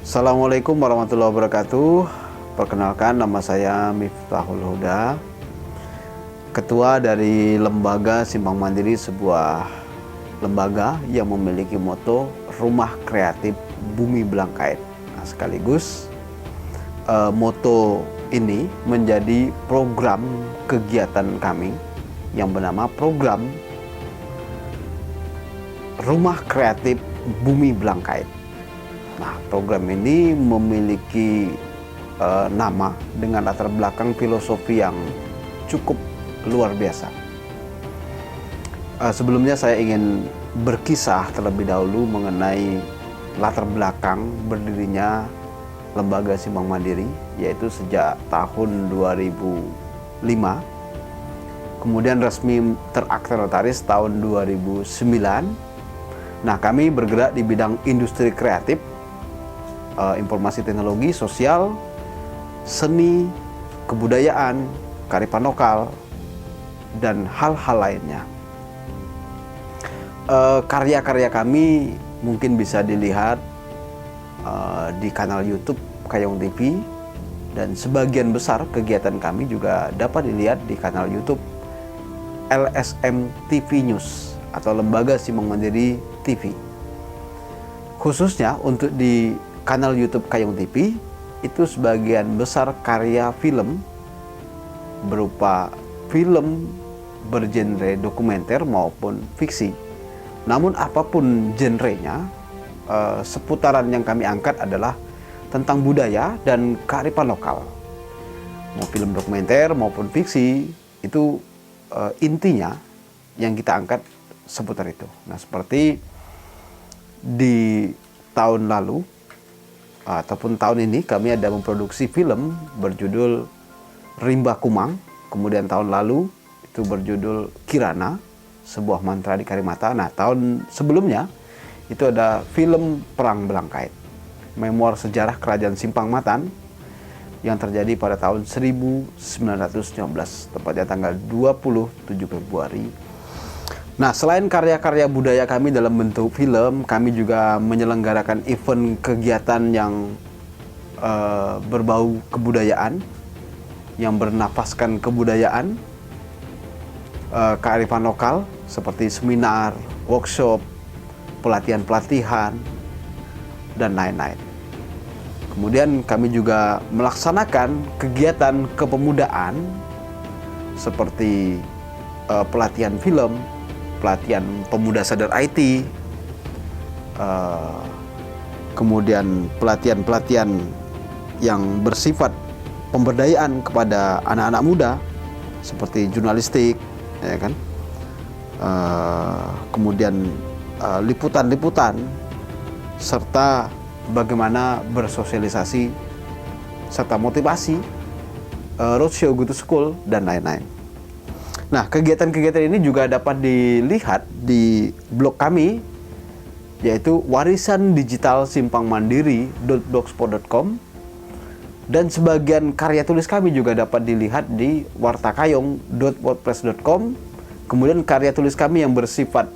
Assalamualaikum warahmatullahi wabarakatuh. Perkenalkan, nama saya Miftahul Huda, Ketua dari Lembaga Simpang Mandiri, sebuah lembaga yang memiliki moto Rumah Kreatif Bumi Belangkait. Nah, sekaligus moto ini menjadi program kegiatan kami yang bernama program Rumah Kreatif Bumi Belangkait. Nah, program ini memiliki nama dengan latar belakang filosofi yang cukup luar biasa. Sebelumnya saya ingin berkisah terlebih dahulu mengenai latar belakang berdirinya Lembaga Simpang Mandiri, yaitu sejak tahun 2005, kemudian resmi terakreditasi tahun 2009. Nah, kami bergerak di bidang industri kreatif, informasi teknologi, sosial, seni, kebudayaan, kearifan lokal, dan hal-hal lainnya. Karya-karya kami mungkin bisa dilihat di kanal YouTube Kayong TV, dan sebagian besar kegiatan kami juga dapat dilihat di kanal YouTube LSM TV News atau Lembaga Simpang Mandiri TV. Khususnya untuk di kanal YouTube Kayong TV, itu sebagian besar karya film berupa film bergenre dokumenter maupun fiksi. Namun apapun genrenya, seputaran yang kami angkat adalah tentang budaya dan kearifan lokal. Mau film dokumenter maupun fiksi, itu intinya yang kita angkat seputar itu. Nah, seperti di tahun lalu ataupun tahun ini kami ada memproduksi film berjudul Rimba Kumang. Kemudian tahun lalu itu berjudul Kirana, sebuah mantra di Karimata. Nah, tahun sebelumnya itu ada film Perang Belangkait, memoir sejarah Kerajaan Simpang Matan yang terjadi pada tahun 1915, tepatnya tanggal 27 Februari. Nah, selain karya-karya budaya kami dalam bentuk film, kami juga menyelenggarakan event kegiatan yang berbau kebudayaan, yang bernafaskan kebudayaan, kearifan lokal, seperti seminar, workshop, pelatihan-pelatihan, dan lain-lain. Kemudian kami juga melaksanakan kegiatan kepemudaan seperti pelatihan film, pelatihan pemuda sadar IT, kemudian pelatihan-pelatihan yang bersifat pemberdayaan kepada anak-anak muda seperti jurnalistik, ya kan? Kemudian liputan-liputan, serta bagaimana bersosialisasi serta motivasi, roadshow go to school, dan lain-lain. Nah, kegiatan-kegiatan ini juga dapat dilihat di blog kami, yaitu warisandigitalsimpangmandiri.blogspot.com, dan sebagian karya tulis kami juga dapat dilihat di wartakayong.wordpress.com. Kemudian karya tulis kami yang bersifat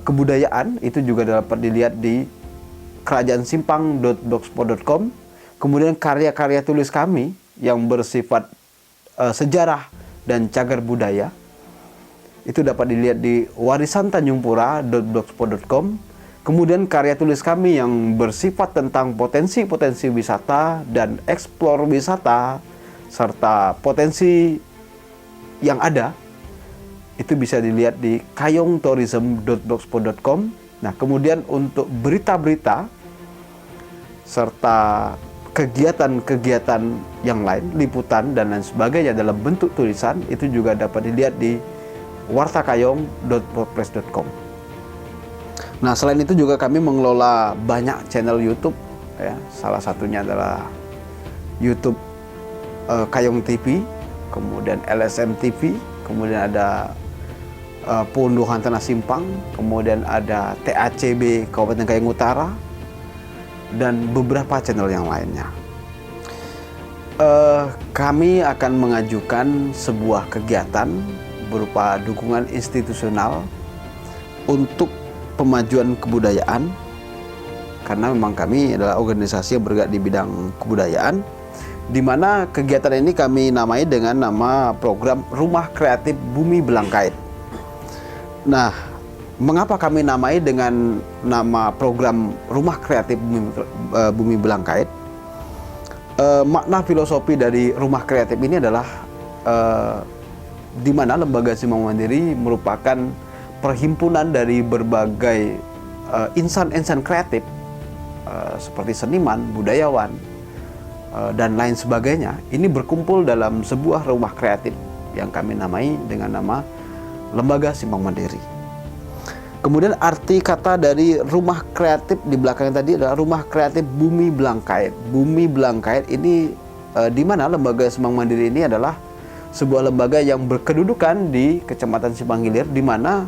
kebudayaan itu juga dapat dilihat di kerajaansimpang.blogspot.com. Kemudian karya-karya tulis kami yang bersifat sejarah dan cagar budaya itu dapat dilihat di warisantanjungpura.blogspot.com. Kemudian karya tulis kami yang bersifat tentang potensi-potensi wisata dan eksplor wisata serta potensi yang ada itu bisa dilihat di kayongtourism.blogspot.com. Nah, kemudian untuk berita-berita serta kegiatan-kegiatan yang lain, liputan dan lain sebagainya dalam bentuk tulisan, itu juga dapat dilihat di wartakayong.wordpress.com. Nah, selain itu juga kami mengelola banyak channel YouTube, ya. Salah satunya adalah YouTube Kayong TV, kemudian LSM TV, kemudian ada Punduhan Tanah Simpang, kemudian ada TACB Kabupaten Kayong Utara, dan beberapa channel yang lainnya. Kami akan mengajukan sebuah kegiatan berupa dukungan institusional untuk pemajuan kebudayaan karena memang kami adalah organisasi yang bergerak di bidang kebudayaan, di mana kegiatan ini kami namai dengan nama program Rumah Kreatif Bumi Belangkait. Nah, mengapa kami namai dengan nama program Rumah Kreatif Bumi Belangkait? Makna filosofi dari Rumah Kreatif ini adalah di mana Lembaga Simbang Mandiri merupakan perhimpunan dari berbagai insan-insan kreatif seperti seniman, budayawan, dan lain sebagainya. Ini berkumpul dalam sebuah rumah kreatif yang kami namai dengan nama Lembaga Simbang Mandiri. Kemudian arti kata dari rumah kreatif di belakang tadi adalah Rumah Kreatif Bumi Belangkait. Bumi Belangkait ini di mana Lembaga Simbang Mandiri ini adalah sebuah lembaga yang berkedudukan di Kecamatan Simpang Hilir, di mana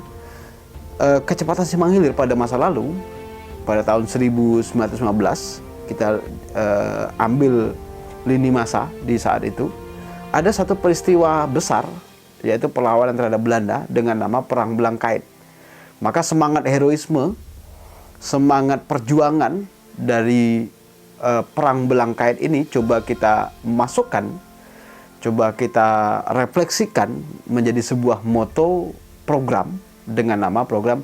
Kecamatan Simpang Hilir pada masa lalu, pada tahun 1915, kita ambil lini masa di saat itu, ada satu peristiwa besar, yaitu perlawanan terhadap Belanda dengan nama Perang Belangkait. Maka semangat heroisme, semangat perjuangan dari Perang Belangkait ini coba kita masukkan, coba kita refleksikan menjadi sebuah moto program dengan nama program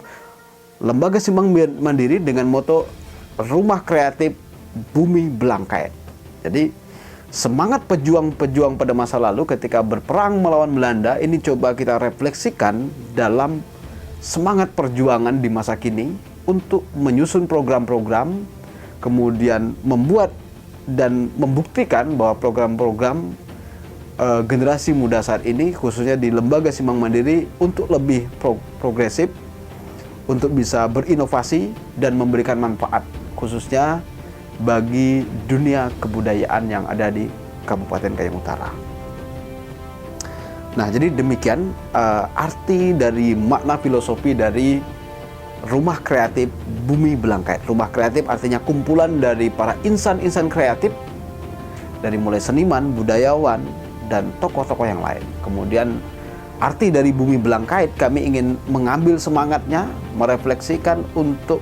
Lembaga Simbang Mandiri dengan moto Rumah Kreatif Bumi Belangkait. Jadi semangat pejuang-pejuang pada masa lalu ketika berperang melawan Belanda ini coba kita refleksikan dalam semangat perjuangan di masa kini untuk menyusun program-program, kemudian membuat dan membuktikan bahwa program-program generasi muda saat ini khususnya di Lembaga Simbang Mandiri untuk lebih progresif, untuk bisa berinovasi dan memberikan manfaat khususnya bagi dunia kebudayaan yang ada di Kabupaten Kayong Utara. Nah, jadi demikian arti dari makna filosofi dari Rumah Kreatif Bumi Belangkait. Rumah kreatif artinya kumpulan dari para insan-insan kreatif, dari mulai seniman, budayawan, dan tokoh-tokoh yang lain. Kemudian arti dari Bumi Belangkait, kami ingin mengambil semangatnya, merefleksikan untuk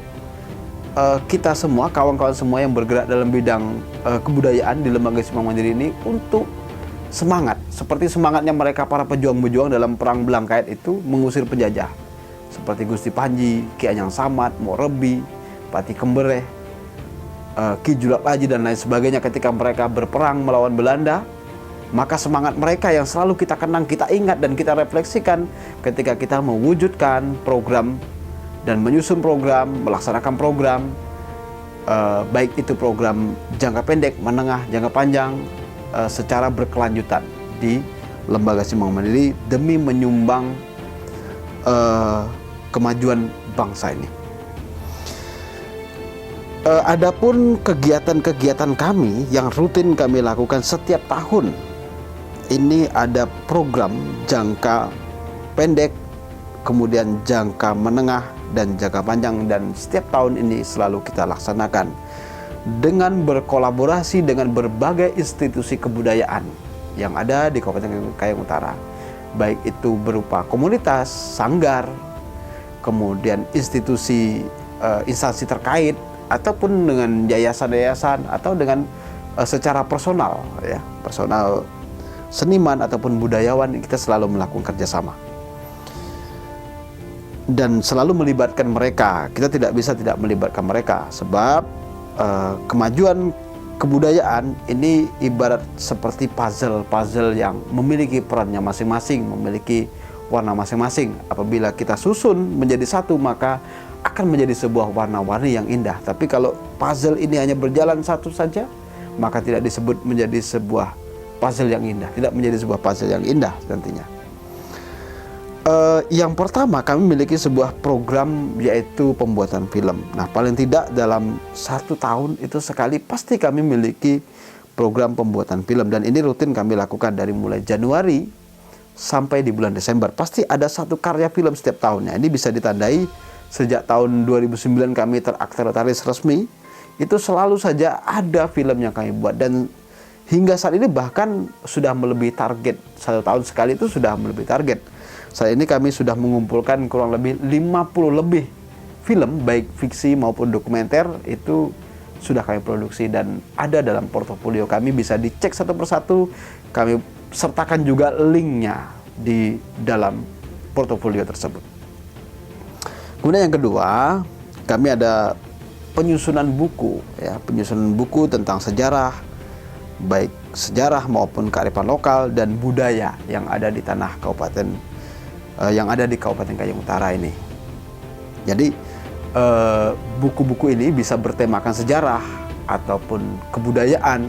kita semua, kawan-kawan semua yang bergerak dalam bidang kebudayaan di Lembaga Simbang Mandiri ini untuk semangat, seperti semangatnya mereka para pejuang-pejuang dalam Perang Belangkait itu mengusir penjajah, seperti Gusti Panji, Ki Anyang Samad, Morebi, Pati Kembereh, Ki Julak Laji dan lain sebagainya. Ketika mereka berperang melawan Belanda, maka semangat mereka yang selalu kita kenang, kita ingat dan kita refleksikan ketika kita mewujudkan program dan menyusun program, melaksanakan program, baik itu program jangka pendek, menengah, jangka panjang, secara berkelanjutan di Lembaga Simbang Mandiri demi menyumbang kemajuan bangsa ini. Adapun kegiatan-kegiatan kami yang rutin kami lakukan setiap tahun, ini ada program jangka pendek, kemudian jangka menengah dan jangka panjang, dan setiap tahun ini selalu kita laksanakan dengan berkolaborasi dengan berbagai institusi kebudayaan yang ada di Kabupaten Kayong Utara, baik itu berupa komunitas, sanggar, kemudian institusi instansi terkait, ataupun dengan yayasan-yayasan atau dengan secara personal, ya, personal seniman ataupun budayawan, kita selalu melakukan kerjasama dan selalu melibatkan mereka. Kita tidak bisa tidak melibatkan mereka, sebab kemajuan kebudayaan ini ibarat seperti puzzle yang memiliki perannya masing-masing, memiliki warna masing-masing. Apabila kita susun menjadi satu, maka akan menjadi sebuah warna-warni yang indah. Tapi kalau puzzle ini hanya berjalan satu saja, maka tidak disebut menjadi sebuah puzzle yang indah, tidak menjadi sebuah puzzle yang indah nantinya. Yang pertama, kami memiliki sebuah program yaitu pembuatan film. Nah, paling tidak dalam 1 tahun itu sekali pasti kami memiliki program pembuatan film, dan ini rutin kami lakukan dari mulai Januari sampai di bulan Desember. Pasti ada satu karya film setiap tahunnya. Ini bisa ditandai sejak tahun 2009 kami terakreditasi resmi, itu selalu saja ada film yang kami buat, dan hingga saat ini bahkan sudah melebihi target. 1 tahun sekali itu sudah melebihi target. Saat ini kami sudah mengumpulkan kurang lebih 50 lebih film baik fiksi maupun dokumenter itu sudah kami produksi dan ada dalam portofolio kami, bisa dicek satu persatu. Kami sertakan juga linknya di dalam portofolio tersebut. Kemudian yang kedua, kami ada penyusunan buku, ya, penyusunan buku tentang sejarah, baik sejarah maupun kearifan lokal dan budaya yang ada di tanah kabupaten, yang ada di Kabupaten Kayong Utara ini. Jadi buku-buku ini bisa bertemakan sejarah ataupun kebudayaan,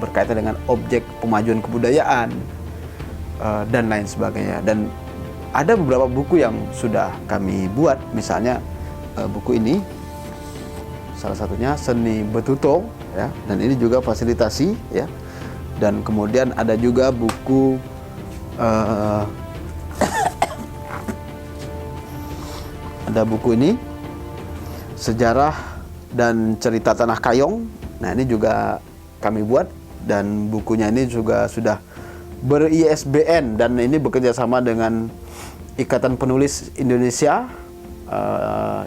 berkaitan dengan objek pemajuan kebudayaan dan lain sebagainya. Dan ada beberapa buku yang sudah kami buat, misalnya buku ini salah satunya Seni Betuto, ya, dan ini juga fasilitasi, ya. Dan kemudian ada juga buku ada buku ini Sejarah dan Cerita Tanah Kayong. Nah, ini juga kami buat dan bukunya ini juga sudah ber-ISBN dan ini bekerja sama dengan Ikatan Penulis Indonesia,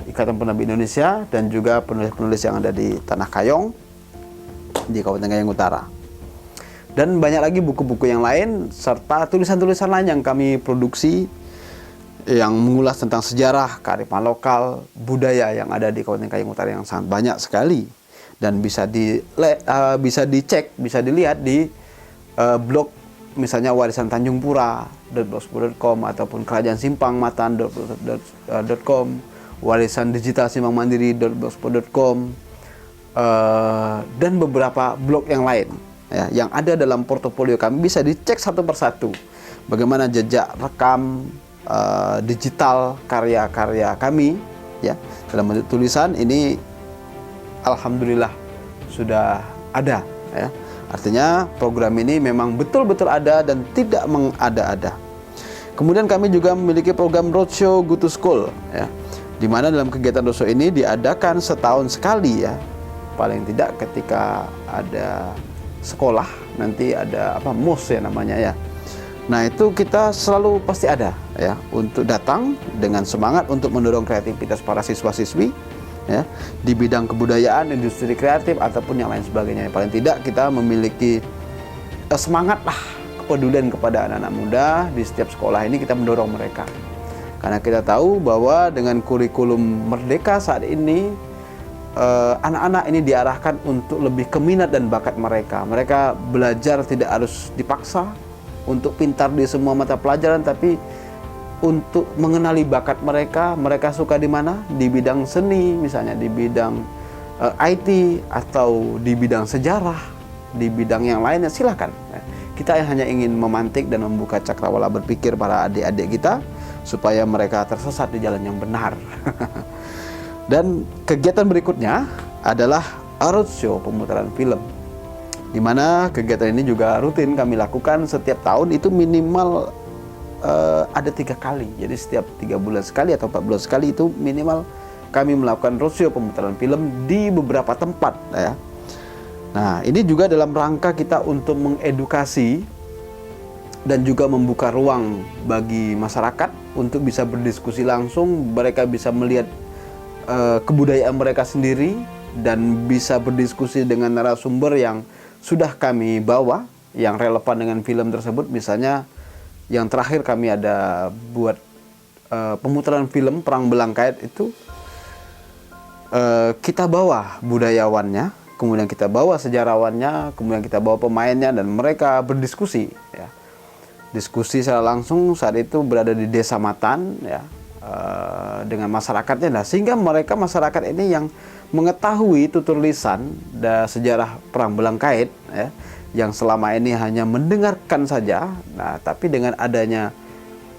Ikatan Penerbit Indonesia, dan juga penulis-penulis yang ada di Tanah Kayong di Kabupaten Kayong Utara. Dan banyak lagi buku-buku yang lain serta tulisan-tulisan lain yang kami produksi yang mengulas tentang sejarah, kearifan lokal, budaya yang ada di Kabupaten Kayong Utara yang sangat banyak sekali dan bisa dicek, bisa dilihat di blog misalnya warisan Tanjung Pura.blogspot.com ataupun kerajaan Simpang Matan.com, warisan digital Simpang Mandiri.blogspot.com, dan beberapa blog yang lain, ya, yang ada dalam portofolio kami. Bisa dicek satu persatu bagaimana jejak rekam digital karya-karya kami, ya, dalam bentuk tulisan ini alhamdulillah sudah ada, ya. Artinya program ini memang betul-betul ada dan tidak mengada-ada. Kemudian kami juga memiliki program Roadshow Go to School, ya, di mana dalam kegiatan roadshow ini diadakan setahun sekali, ya, paling tidak ketika ada sekolah nanti ada MOS ya namanya, ya. Nah, itu kita selalu pasti ada, ya, untuk datang dengan semangat untuk mendorong kreativitas para siswa-siswi, ya, di bidang kebudayaan, industri kreatif ataupun yang lain sebagainya. Paling tidak kita memiliki semangat lah, kepedulian kepada anak-anak muda di setiap sekolah ini. Kita mendorong mereka karena kita tahu bahwa dengan kurikulum Merdeka saat ini anak-anak ini diarahkan untuk lebih ke minat dan bakat mereka. Mereka belajar tidak harus dipaksa untuk pintar di semua mata pelajaran, tapi untuk mengenali bakat mereka. Mereka suka di mana? Di bidang seni, misalnya di bidang IT atau di bidang sejarah, di bidang yang lainnya, silahkan. Kita hanya ingin memantik dan membuka cakrawala berpikir para adik-adik kita supaya mereka tersesat di jalan yang benar. Dan kegiatan berikutnya adalah roadshow pemutaran film, di mana kegiatan ini juga rutin kami lakukan setiap tahun, itu minimal ada 3 kali. Jadi setiap 3 bulan sekali atau 4 bulan sekali itu minimal kami melakukan roadshow pemutaran film di beberapa tempat, ya. Nah, ini juga dalam rangka kita untuk mengedukasi dan juga membuka ruang bagi masyarakat untuk bisa berdiskusi langsung. Mereka bisa melihat kebudayaan mereka sendiri dan bisa berdiskusi dengan narasumber yang sudah kami bawa yang relevan dengan film tersebut. Misalnya yang terakhir kami ada buat pemutaran film Perang Belangkait itu, kita bawa budayawannya, kemudian kita bawa sejarawannya, kemudian kita bawa pemainnya dan mereka berdiskusi, ya. Diskusi secara langsung saat itu berada di Desa Matan, ya, dengan masyarakatnya. Nah, sehingga masyarakat ini yang mengetahui tutur lisan dan sejarah Perang Belangkait, ya, yang selama ini hanya mendengarkan saja. Nah, tapi dengan adanya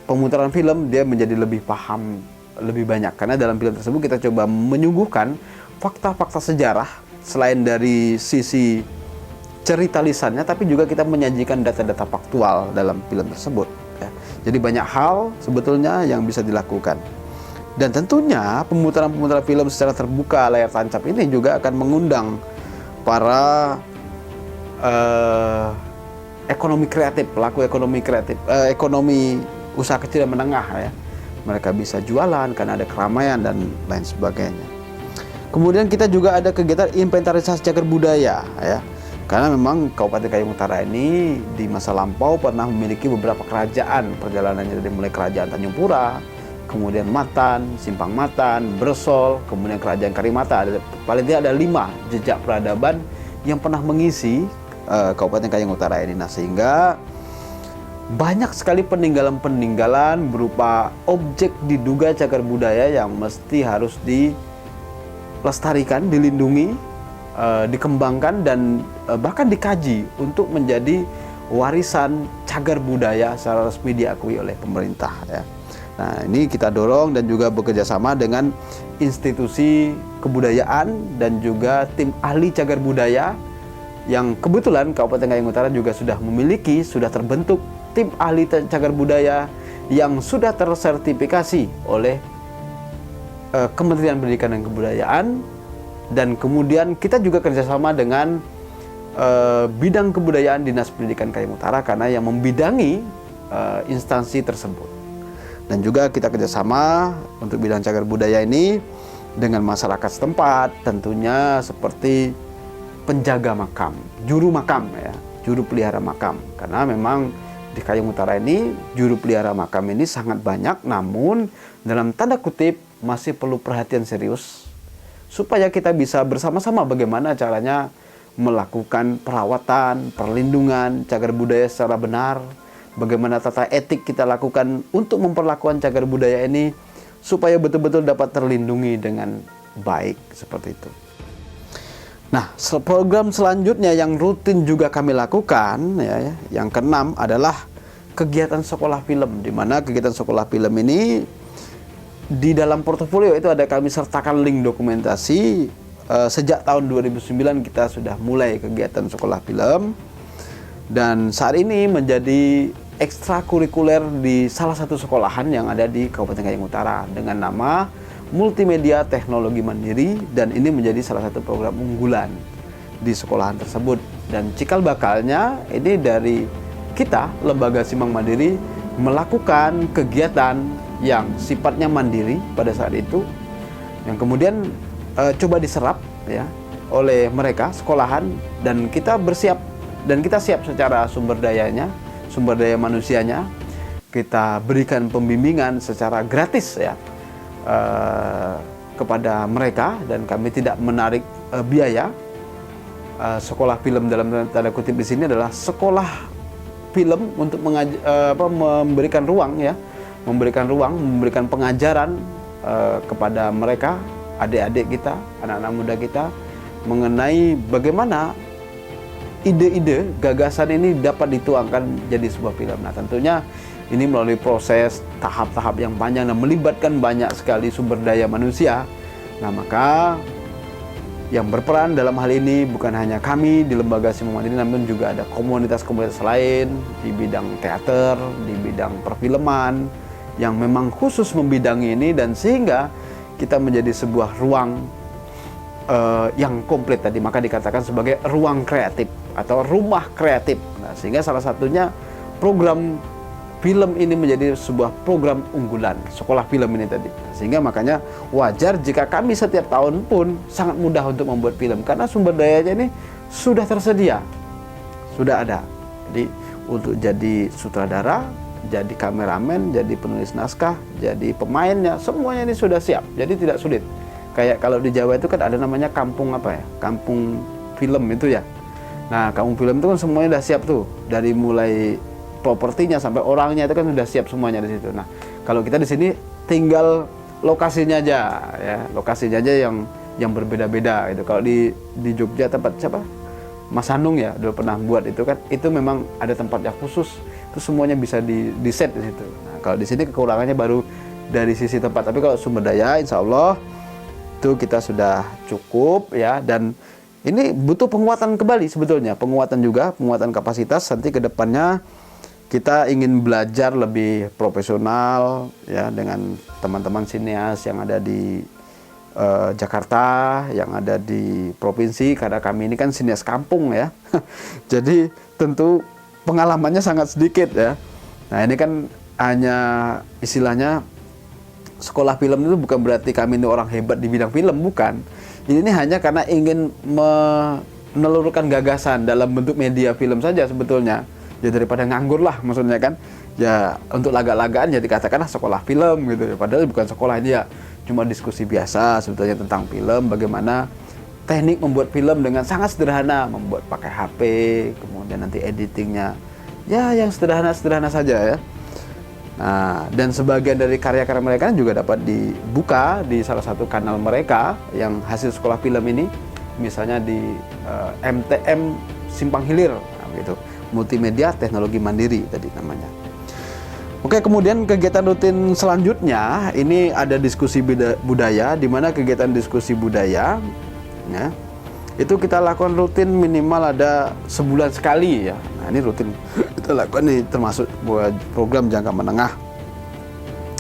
pemutaran film dia menjadi lebih paham lebih banyak, karena dalam film tersebut kita coba menyuguhkan fakta-fakta sejarah selain dari sisi cerita lisannya, tapi juga kita menyajikan data-data faktual dalam film tersebut, ya. Jadi banyak hal sebetulnya yang bisa dilakukan. Dan tentunya pemutaran film secara terbuka layar tancap ini juga akan mengundang para ekonomi kreatif, pelaku ekonomi kreatif, ekonomi usaha kecil dan menengah, ya. mereka bisa jualan karena ada keramaian dan lain sebagainya. Kemudian kita juga ada kegiatan inventarisasi cagar budaya ya. Karena memang Kabupaten Kayong Utara ini di masa lampau pernah memiliki beberapa kerajaan, perjalanannya dari mulai kerajaan Tanjung Pura, kemudian Matan, Simpang Matan, Bersol, kemudian kerajaan Karimata. Paling tidak ada 5 jejak peradaban yang pernah mengisi Kabupaten Kayong Utara ini. Nah, sehingga banyak sekali peninggalan-peninggalan berupa objek diduga cagar budaya yang mesti harus dilestarikan, dilindungi, dikembangkan dan bahkan dikaji untuk menjadi warisan cagar budaya secara resmi diakui oleh pemerintah ya. Nah, ini kita dorong dan juga bekerjasama dengan institusi kebudayaan dan juga tim ahli cagar budaya yang kebetulan Kabupaten Kayong Utara juga sudah terbentuk tim ahli cagar budaya yang sudah tersertifikasi oleh Kementerian Pendidikan dan Kebudayaan. Dan kemudian kita juga kerjasama dengan bidang kebudayaan Dinas Pendidikan Kayong Utara karena yang membidangi instansi tersebut. Dan juga kita kerjasama untuk bidang cagar budaya ini dengan masyarakat setempat, tentunya seperti penjaga makam, juru makam ya, juru pelihara makam. Karena memang di Kayong Utara ini juru pelihara makam ini sangat banyak, namun dalam tanda kutip masih perlu perhatian serius supaya kita bisa bersama-sama bagaimana caranya melakukan perawatan, perlindungan cagar budaya secara benar, bagaimana tata etik kita lakukan untuk memperlakukan cagar budaya ini supaya betul-betul dapat terlindungi dengan baik seperti itu. Nah, program selanjutnya yang rutin juga kami lakukan ya, yang keenam adalah kegiatan sekolah film, di mana kegiatan sekolah film ini di dalam portofolio itu ada kami sertakan link dokumentasi. Sejak tahun 2009 kita sudah mulai kegiatan sekolah film, dan saat ini menjadi ekstrakurikuler di salah satu sekolahan yang ada di Kabupaten Kayong Utara dengan nama Multimedia Teknologi Mandiri, dan ini menjadi salah satu program unggulan di sekolahan tersebut. Dan cikal bakalnya ini dari kita, Lembaga Simbang Mandiri, melakukan kegiatan yang sifatnya mandiri pada saat itu, yang kemudian coba diserap ya oleh mereka sekolahan, dan kita siap secara sumber dayanya, sumber daya manusianya, kita berikan pembimbingan secara gratis ya kepada mereka, dan kami tidak menarik biaya. Sekolah film dalam tanda kutip di sini adalah sekolah film untuk memberikan ruang ya, memberikan pengajaran kepada mereka, adik-adik kita, anak-anak muda kita, mengenai bagaimana ide-ide, gagasan ini dapat dituangkan jadi sebuah film. Nah, tentunya ini melalui proses tahap-tahap yang panjang dan melibatkan banyak sekali sumber daya manusia. Nah, maka yang berperan dalam hal ini bukan hanya kami di Lembaga Simbang Mandiri, namun juga ada komunitas-komunitas lain di bidang teater, di bidang perfilman, yang memang khusus membidangi ini, dan sehingga kita menjadi sebuah ruang yang komplit tadi, maka dikatakan sebagai ruang kreatif atau rumah kreatif. Nah, sehingga salah satunya program film ini menjadi sebuah program unggulan sekolah film ini tadi. Sehingga makanya wajar jika kami setiap tahun pun sangat mudah untuk membuat film, karena sumber dayanya ini sudah tersedia, sudah ada. Jadi untuk jadi sutradara, jadi kameramen, jadi penulis naskah, jadi pemainnya, semuanya ini sudah siap. Jadi tidak sulit. Kayak kalau di Jawa itu kan ada namanya kampung apa ya? Kampung film itu ya. Nah, kampung film itu kan semuanya sudah siap tuh. Dari mulai propertinya sampai orangnya itu kan sudah siap semuanya di situ. Nah, kalau kita di sini tinggal lokasinya aja ya. Lokasinya aja yang berbeda-beda gitu. Kalau di Jogja tempat siapa? Mas Hanung ya, dulu pernah buat itu kan. Itu memang ada tempat yang khusus. Itu semuanya bisa di set di situ. Nah, kalau di sini kekurangannya baru dari sisi tempat, tapi kalau sumber daya insya Allah itu kita sudah cukup ya. Dan ini butuh penguatan kembali sebetulnya, penguatan kapasitas. Nanti ke depannya kita ingin belajar lebih profesional ya dengan teman-teman sineas yang ada di Jakarta, yang ada di provinsi, karena kami ini kan sineas kampung ya. Jadi tentu pengalamannya sangat sedikit ya. Nah, ini kan hanya istilahnya sekolah film itu bukan berarti kami ini orang hebat di bidang film, bukan. Ini hanya karena ingin menelurkan gagasan dalam bentuk media film saja sebetulnya. Ya daripada nganggur lah maksudnya kan. Ya untuk laga-lagaan jadi katakanlah sekolah film gitu ya. Padahal bukan sekolah, ini ya cuma diskusi biasa sebetulnya tentang film, bagaimana teknik membuat film dengan sangat sederhana, membuat pakai HP, kemudian nanti editingnya ya yang sederhana-sederhana saja ya. Nah, dan sebagian dari karya-karya mereka juga dapat dibuka di salah satu kanal mereka yang hasil sekolah film ini, misalnya di MTM Simpang Hilir, nah, gitu. Multimedia Teknologi Mandiri tadi namanya. Oke, kemudian kegiatan rutin selanjutnya ini ada diskusi budaya, di mana kegiatan diskusi budaya ya, itu kita lakukan rutin minimal ada sebulan sekali ya. Nah, ini rutin kita lakukan nih, termasuk buat program jangka menengah.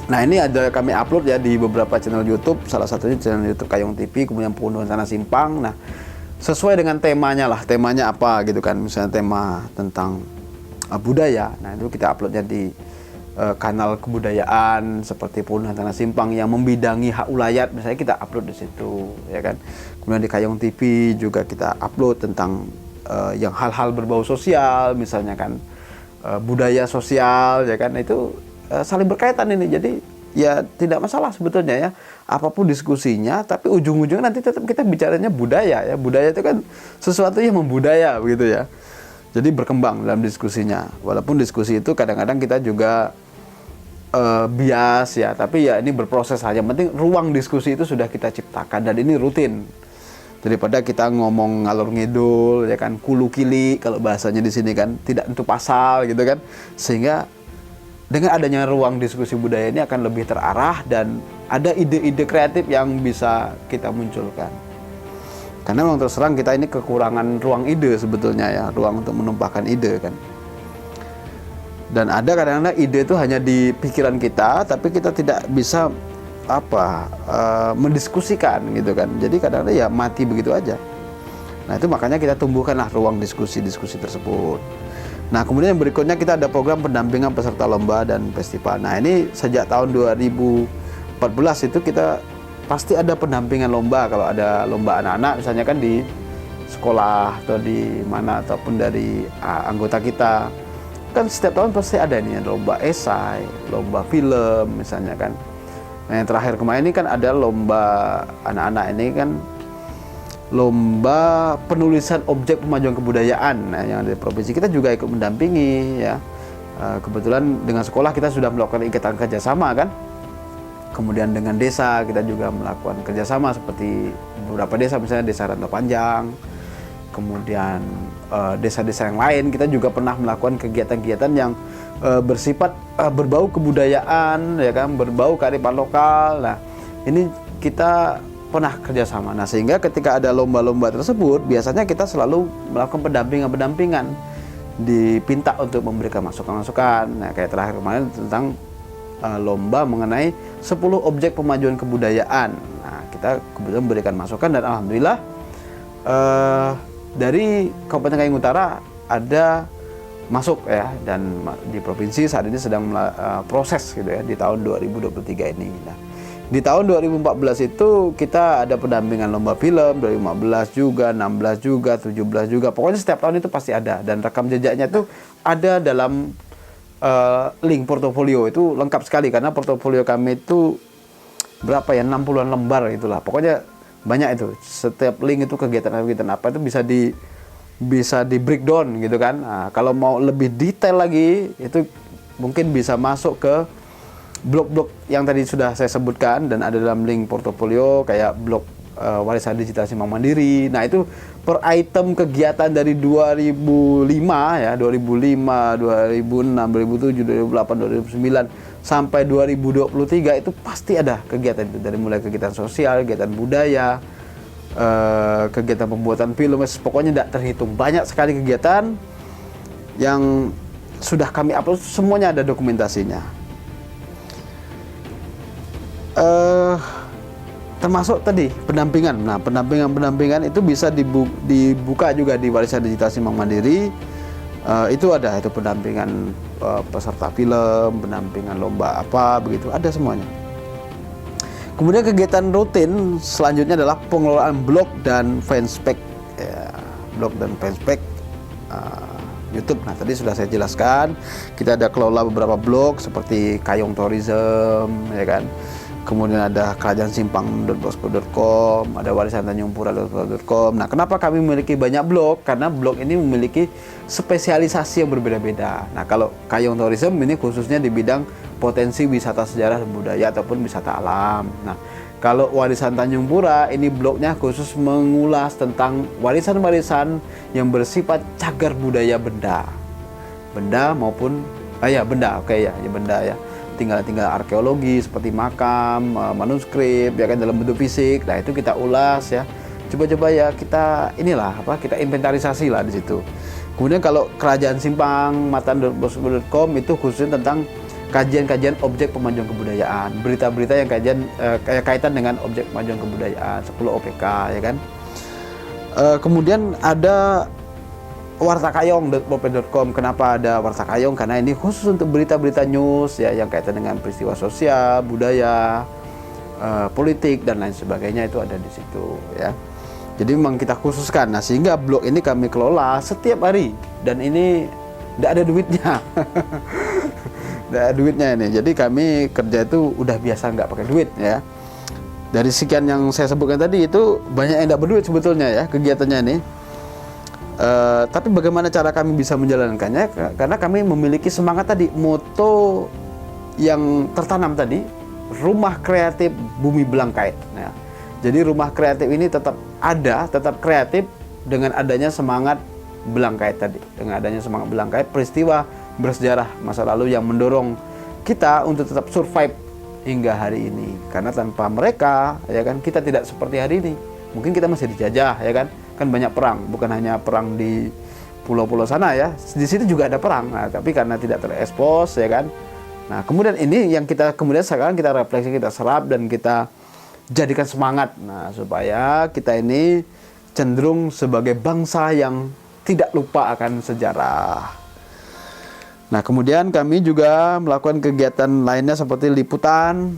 Nah, ini ada kami upload ya di beberapa channel YouTube, salah satunya channel YouTube Kayong TV, kemudian Pegunungan Tanah Simpang. Nah, sesuai dengan temanya lah, temanya apa gitu kan, misalnya tema tentang budaya. Nah, itu kita uploadnya di kanal kebudayaan seperti Pegunungan Tanah Simpang yang membidangi hak ulayat, misalnya kita upload di situ ya kan. Kemudian di Kayong TV juga kita upload tentang yang hal-hal berbau sosial, misalnya kan budaya sosial ya kan, itu saling berkaitan ini. Jadi ya tidak masalah sebetulnya ya, apapun diskusinya, tapi ujung-ujungnya nanti tetap kita bicaranya budaya ya. Budaya itu kan sesuatu yang membudaya begitu ya. Jadi berkembang dalam diskusinya. Walaupun diskusi itu kadang-kadang kita juga bias ya, tapi ya ini berproses saja. Yang penting ruang diskusi itu sudah kita ciptakan dan ini rutin. Daripada kita ngomong ngalor ngidul ya kan, kulu kili kalau bahasanya di sini kan, tidak tentu pasal gitu kan. Sehingga dengan adanya ruang diskusi budaya ini akan lebih terarah dan ada ide-ide kreatif yang bisa kita munculkan. Karena memang terus terang kita ini kekurangan ruang ide sebetulnya ya, ruang untuk menumpahkan ide kan. Dan ada kadang-kadang ide itu hanya di pikiran kita, tapi kita tidak bisa mendiskusikan gitu kan. Jadi kadang-kadang ya mati begitu aja. Nah, itu makanya kita tumbuhkanlah ruang diskusi-diskusi tersebut. Nah, kemudian yang berikutnya kita ada program pendampingan peserta lomba dan festival. Nah, ini sejak tahun 2014 itu kita pasti ada pendampingan lomba. Kalau ada lomba anak-anak misalnya kan di sekolah atau di mana ataupun dari anggota kita, kan setiap tahun pasti ada ini lomba esai, lomba film misalnya kan. Nah, yang terakhir kemarin ini kan ada lomba anak-anak ini kan lomba penulisan objek pemajuan kebudayaan. Nah, yang dari provinsi kita juga ikut mendampingi ya. Kebetulan dengan sekolah kita sudah melakukan ikatan kerjasama kan. Kemudian dengan desa kita juga melakukan kerjasama seperti beberapa desa, misalnya Desa Rantau Panjang. Kemudian desa-desa yang lain kita juga pernah melakukan kegiatan-kegiatan yang bersifat berbau kebudayaan ya kan, berbau kearifan lokal. Nah, ini kita pernah kerjasama. Nah, sehingga ketika ada lomba-lomba tersebut biasanya kita selalu melakukan pendampingan, dipinta untuk memberikan masukan-masukan. Nah, kayak terakhir kemarin tentang lomba mengenai 10 objek pemajuan kebudayaan. Nah, kita kebetulan memberikan masukan dan alhamdulillah dari Kabupaten Kayong Utara ada masuk ya, dan di provinsi saat ini sedang proses gitu ya di tahun 2023 ini. Nah, di tahun 2014 itu kita ada pendampingan lomba film, 2015 juga, 16 juga, 17 juga. Pokoknya setiap tahun itu pasti ada, dan rekam jejaknya itu ada dalam link portofolio. Itu lengkap sekali karena portofolio kami itu berapa ya, 60-an lembar itulah. Pokoknya banyak itu. Setiap link itu kegiatan-kegiatan apa itu bisa di breakdown gitu kan. Nah, kalau mau lebih detail lagi itu mungkin bisa masuk ke blog-blog yang tadi sudah saya sebutkan dan ada dalam link portofolio, kayak blog Warisan Digital Simpang Mandiri. Nah, itu per item kegiatan dari 2005 ya, 2005, 2006, 2007, 2008, 2009 sampai 2023 itu pasti ada kegiatan itu, dari mulai kegiatan sosial, kegiatan budaya, kegiatan pembuatan film, pokoknya tidak terhitung. Banyak sekali kegiatan yang sudah kami upload, semuanya ada dokumentasinya. Termasuk tadi pendampingan. Nah, pendampingan itu bisa dibuka juga di Warisan Digital Simpang Mandiri. Itu ada, itu pendampingan peserta film, pendampingan lomba apa begitu, ada semuanya. Kemudian kegiatan rutin selanjutnya adalah pengelolaan blog dan fanspage, ya, blog dan fanspage YouTube. Nah, tadi sudah saya jelaskan, kita ada kelola beberapa blog seperti Kayong Tourism, ya kan. Kemudian ada kerajaansimpang.blogspot.com, ada warisantanjungpura.blogspot.com. Nah, kenapa kami memiliki banyak blog? Karena blog ini memiliki spesialisasi yang berbeda-beda. Nah, kalau Kayong Tourism ini khususnya di bidang potensi wisata sejarah dan budaya ataupun wisata alam. Nah, kalau Warisan Tanjung Pura ini blognya khusus mengulas tentang warisan-warisan yang bersifat cagar budaya benda maupun benda, benda ya. Tinggal arkeologi seperti makam, manuskrip, ya kan, dalam bentuk fisik. Nah, itu kita ulas ya. Coba-coba ya kita kita inventarisasi lah di situ. Kemudian kalau Kerajaan Simpang matan.blogspot.com itu khususnya tentang kajian-kajian objek pemajuan kebudayaan, berita-berita yang kaitan dengan objek pemajuan kebudayaan, 10 OPK, ya kan. Kemudian ada wartakayong.blogspot.com. Kenapa ada Warta Kayong? Karena ini khusus untuk berita-berita news ya, yang kaitan dengan peristiwa sosial, budaya, politik dan lain sebagainya, itu ada di situ ya. Jadi memang kita khususkan. Nah, sehingga blog ini kami kelola setiap hari dan ini tidak ada duitnya. Tidak ada duitnya ini. Jadi kami kerja itu udah biasa nggak pakai duit ya. Dari sekian yang saya sebutkan tadi itu banyak yang tidak berduit sebetulnya ya kegiatannya ini. Tapi bagaimana cara kami bisa menjalankannya? Karena kami memiliki semangat tadi, moto yang tertanam tadi, rumah kreatif bumi Belangkait. Nah, jadi rumah kreatif ini tetap ada, tetap kreatif dengan adanya semangat Belangkait tadi. Dengan adanya semangat Belangkait, peristiwa bersejarah masa lalu yang mendorong kita untuk tetap survive hingga hari ini. Karena tanpa mereka, ya kan, kita tidak seperti hari ini. Mungkin kita masih dijajah, ya kan. Kan banyak perang, bukan hanya perang di pulau-pulau sana ya, di situ juga ada perang. Nah, tapi karena tidak terekspos, ya kan. Nah, kemudian ini yang kemudian sekarang kita refleksi, kita serap dan kita jadikan semangat. Nah, supaya kita ini cenderung sebagai bangsa yang tidak lupa akan sejarah. Nah, kemudian kami juga melakukan kegiatan lainnya seperti liputan.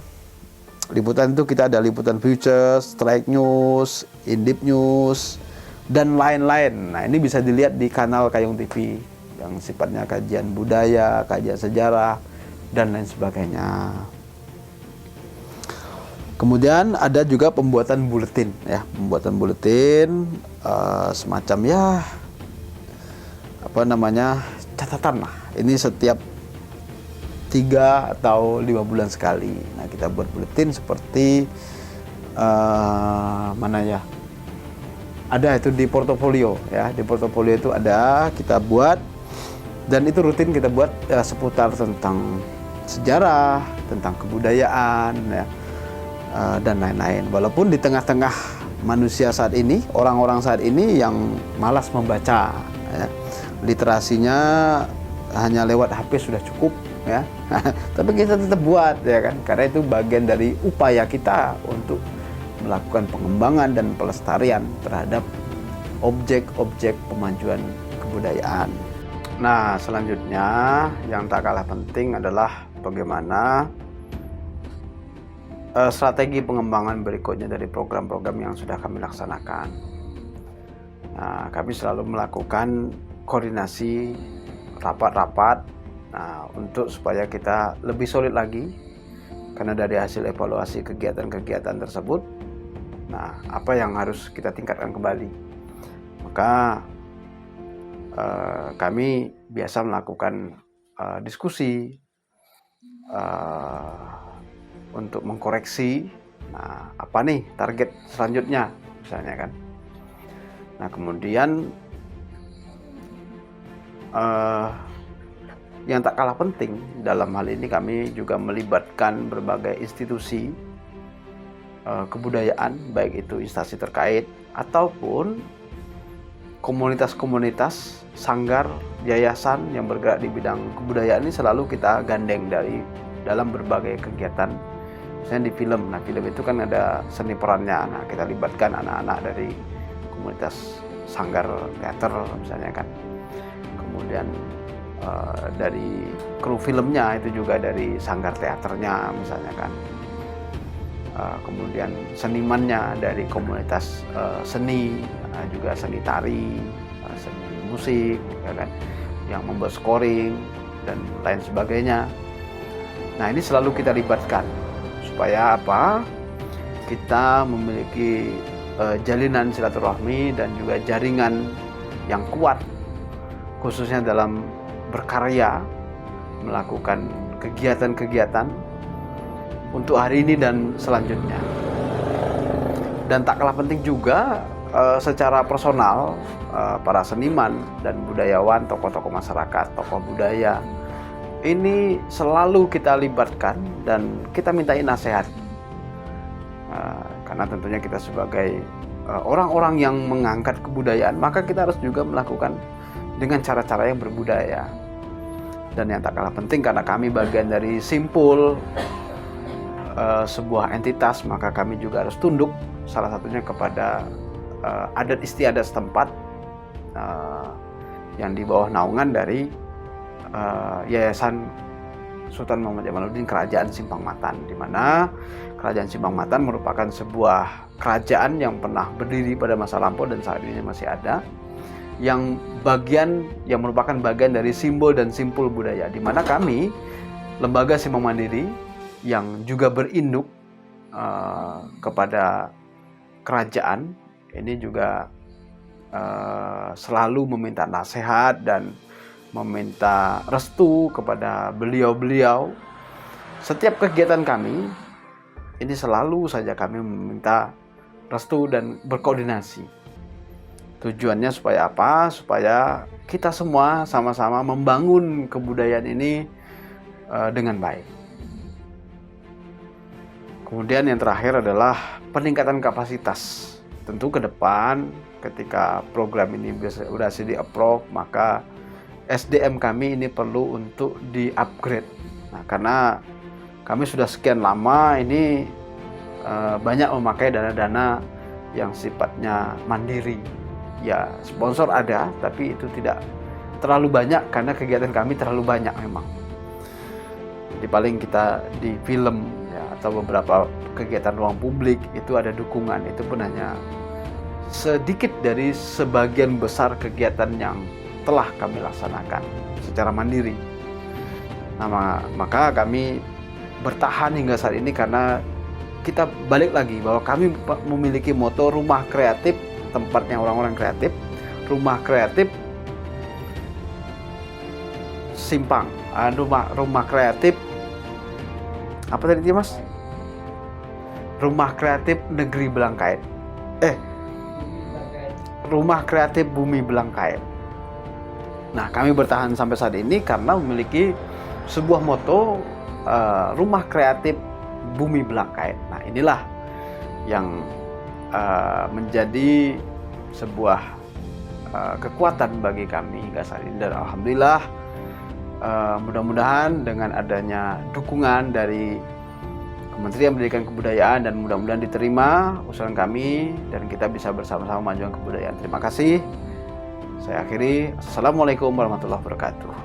Liputan itu kita ada liputan Futures, Strike News, Indip News, dan lain-lain. Nah, ini bisa dilihat di kanal Kayong TV yang sifatnya kajian budaya, kajian sejarah, dan lain sebagainya. Kemudian ada juga pembuatan buletin ya, pembuatan buletin semacam ya catatan lah. Ini setiap 3 atau 5 bulan sekali. Nah, kita buat buletin seperti ada itu di portofolio ya, di portofolio itu ada, kita buat dan itu rutin kita buat seputar tentang sejarah, tentang kebudayaan ya, dan lain-lain. Walaupun di tengah-tengah manusia saat ini, orang-orang saat ini yang malas membaca ya, literasinya hanya lewat HP sudah cukup ya. Tapi kita tetap buat ya kan, karena itu bagian dari upaya kita untuk melakukan pengembangan dan pelestarian terhadap objek-objek pemajuan kebudayaan. Nah, selanjutnya yang tak kalah penting adalah bagaimana strategi pengembangan berikutnya dari program-program yang sudah kami laksanakan. Nah, kami selalu melakukan koordinasi rapat-rapat untuk supaya kita lebih solid lagi, karena dari hasil evaluasi kegiatan-kegiatan tersebut, nah, apa yang harus kita tingkatkan kembali. Maka kami biasa melakukan diskusi untuk mengkoreksi, nah, apa nih target selanjutnya misalnya kan. Nah, kemudian yang tak kalah penting dalam hal ini, kami juga melibatkan berbagai institusi kebudayaan, baik itu instansi terkait ataupun komunitas-komunitas, sanggar, yayasan yang bergerak di bidang kebudayaan. Ini selalu kita gandeng dalam berbagai kegiatan. Misalnya di film, nah film itu kan ada seni perannya, nah kita libatkan anak-anak dari komunitas sanggar teater misalnya kan. Kemudian dari kru filmnya itu juga dari sanggar teaternya misalnya kan. kemudian senimannya dari komunitas seni, juga seni tari, seni musik, ya kan, yang membuat scoring dan lain sebagainya. Nah, ini selalu kita libatkan supaya apa? Kita memiliki jalinan silaturahmi dan juga jaringan yang kuat, khususnya dalam berkarya, melakukan kegiatan-kegiatan untuk hari ini dan selanjutnya. Dan tak kalah penting juga secara personal, para seniman dan budayawan, tokoh-tokoh masyarakat, tokoh budaya, ini selalu kita libatkan dan kita mintai nasihat. Karena tentunya kita sebagai orang-orang yang mengangkat kebudayaan, maka kita harus juga melakukan dengan cara-cara yang berbudaya. Dan yang tak kalah penting, karena kami bagian dari simpul sebuah entitas, maka kami juga harus tunduk salah satunya kepada adat istiadat setempat yang di bawah naungan dari Yayasan Sultan Muhammad Jamaluddin Kerajaan Simpang Matan, di mana Kerajaan Simpang Matan merupakan sebuah kerajaan yang pernah berdiri pada masa lampau dan saat ini masih ada, yang merupakan bagian dari simbol dan simpul budaya, di mana kami lembaga Simpang Mandiri yang juga berinduk kepada kerajaan ini juga selalu meminta nasihat dan meminta restu kepada beliau-beliau. Setiap kegiatan kami ini selalu saja kami meminta restu dan berkoordinasi. Tujuannya supaya apa? Supaya kita semua sama-sama membangun kebudayaan ini dengan baik. Kemudian yang terakhir adalah peningkatan kapasitas. Tentu ke depan ketika program ini sudah di-approve, maka SDM kami ini perlu untuk di-upgrade. Nah, karena kami sudah sekian lama ini banyak memakai dana-dana yang sifatnya mandiri. Ya, sponsor ada, tapi itu tidak terlalu banyak karena kegiatan kami terlalu banyak memang. Jadi paling kita di film ya, atau beberapa kegiatan ruang publik itu ada dukungan, itu pun hanya sedikit dari sebagian besar kegiatan yang telah kami laksanakan secara mandiri. Nah, maka kami bertahan hingga saat ini karena kita balik lagi bahwa kami memiliki moto rumah kreatif, tempatnya orang-orang kreatif, rumah kreatif Simpang, rumah kreatif apa tadi Mas? Rumah kreatif negeri Belangkait. Rumah kreatif bumi Belangkait. Nah, kami bertahan sampai saat ini karena memiliki sebuah moto rumah kreatif bumi Belangkait. Nah, inilah yang menjadi sebuah kekuatan bagi kami hingga saat ini, dan alhamdulillah mudah-mudahan dengan adanya dukungan dari Kementerian Pendidikan Kebudayaan, dan mudah-mudahan diterima usulan kami dan kita bisa bersama-sama memajukan kebudayaan. Terima kasih. Saya akhiri. Assalamualaikum warahmatullahi wabarakatuh.